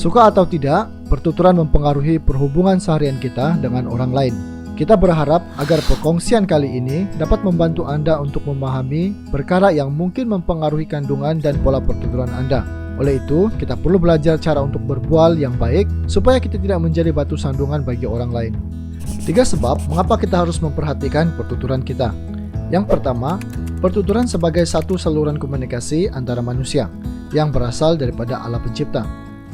Suka atau tidak, pertuturan mempengaruhi perhubungan seharian kita dengan orang lain. Kita berharap agar perkongsian kali ini dapat membantu Anda untuk memahami perkara yang mungkin mempengaruhi kandungan dan pola pertuturan Anda. Oleh itu, kita perlu belajar cara untuk berbual yang baik supaya kita tidak menjadi batu sandungan bagi orang lain. 3 sebab mengapa kita harus memperhatikan pertuturan kita. Yang pertama, pertuturan sebagai satu saluran komunikasi antara manusia yang berasal daripada Allah Pencipta.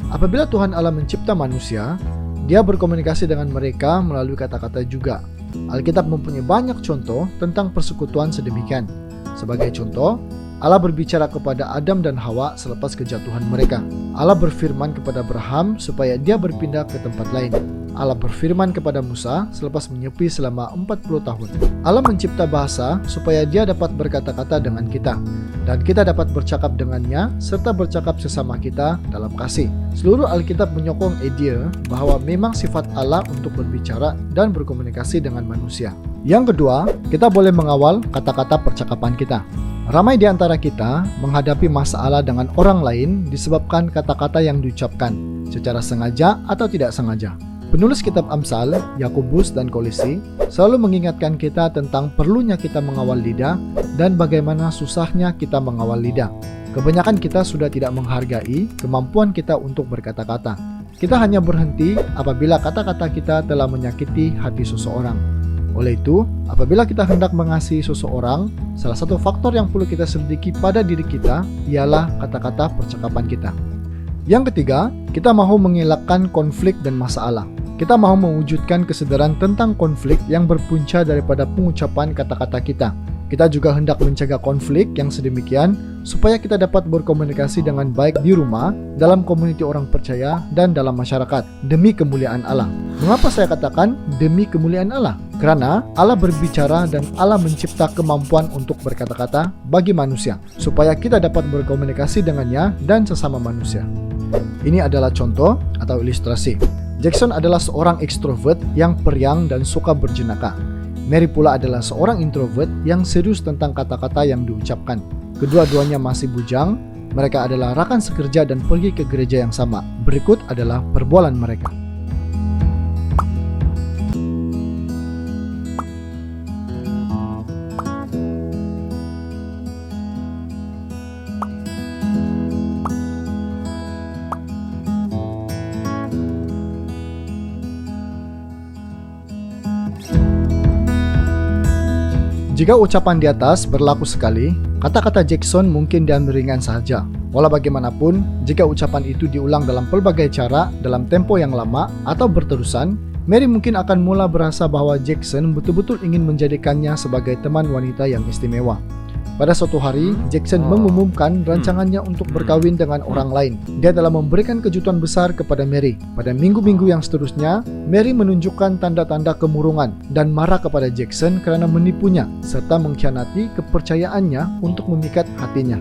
Apabila Tuhan Allah mencipta manusia, Dia berkomunikasi dengan mereka melalui kata-kata juga. Alkitab mempunyai banyak contoh tentang persekutuan sedemikian. Sebagai contoh, Allah berbicara kepada Adam dan Hawa selepas kejatuhan mereka. Allah berfirman kepada Abraham supaya dia berpindah ke tempat lain. Allah berfirman kepada Musa selepas menyepi selama 40 tahun. Allah mencipta bahasa supaya dia dapat berkata-kata dengan kita, dan kita dapat bercakap dengannya serta bercakap sesama kita dalam kasih. Seluruh Alkitab menyokong idea bahwa memang sifat Allah untuk berbicara dan berkomunikasi dengan manusia. Yang kedua, kita boleh mengawal kata-kata percakapan kita. Ramai di antara kita menghadapi masalah dengan orang lain disebabkan kata-kata yang diucapkan secara sengaja atau tidak sengaja. Penulis kitab Amsal, Yakobus dan Kolose selalu mengingatkan kita tentang perlunya kita mengawal lidah dan bagaimana susahnya kita mengawal lidah. Kebanyakan kita sudah tidak menghargai kemampuan kita untuk berkata-kata. Kita hanya berhenti apabila kata-kata kita telah menyakiti hati seseorang. Oleh itu, apabila kita hendak mengasihi seseorang, salah satu faktor yang perlu kita selidiki pada diri kita ialah kata-kata percakapan kita. Yang ketiga, kita mahu mengelakkan konflik dan masalah. Kita mahu mewujudkan kesadaran tentang konflik yang berpunca daripada pengucapan kata-kata kita. Kita juga hendak mencegah konflik yang sedemikian supaya kita dapat berkomunikasi dengan baik di rumah, dalam komuniti orang percaya, dan dalam masyarakat demi kemuliaan Allah. Mengapa saya katakan demi kemuliaan Allah? Karena Allah berbicara dan Allah mencipta kemampuan untuk berkata-kata bagi manusia supaya kita dapat berkomunikasi dengannya dan sesama manusia. Ini adalah contoh atau ilustrasi. Jackson adalah seorang ekstrovert yang periang dan suka berjenaka. Mary pula adalah seorang introvert yang serius tentang kata-kata yang diucapkan. Kedua-duanya masih bujang. Mereka adalah rakan sekerja dan pergi ke gereja yang sama. Berikut adalah perbualan mereka. Jika ucapan di atas berlaku sekali, kata-kata Jackson mungkin diambil ringan saja. Walau bagaimanapun, jika ucapan itu diulang dalam pelbagai cara, dalam tempo yang lama, atau berterusan, Mary mungkin akan mula berasa bahwa Jackson betul-betul ingin menjadikannya sebagai teman wanita yang istimewa. Pada suatu hari, Jackson mengumumkan rancangannya untuk berkawin dengan orang lain. Dia telah memberikan kejutan besar kepada Mary. Pada minggu-minggu yang seterusnya, Mary menunjukkan tanda-tanda kemurungan dan marah kepada Jackson karena menipunya serta mengkhianati kepercayaannya untuk memikat hatinya.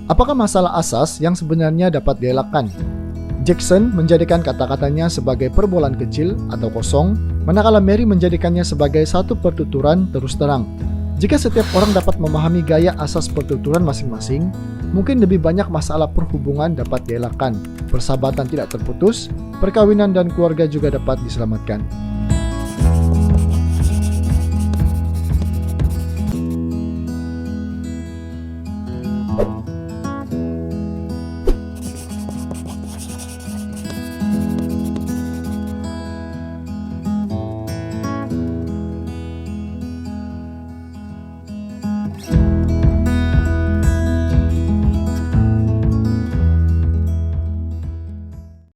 Apakah masalah asas yang sebenarnya dapat dielakkan? Jackson menjadikan kata-katanya sebagai perbualan kecil atau kosong, manakala Mary menjadikannya sebagai satu pertuturan terus terang. Jika setiap orang dapat memahami gaya asas pertuturan masing-masing, mungkin lebih banyak masalah perhubungan dapat dielakkan, persahabatan tidak terputus, perkawinan dan keluarga juga dapat diselamatkan.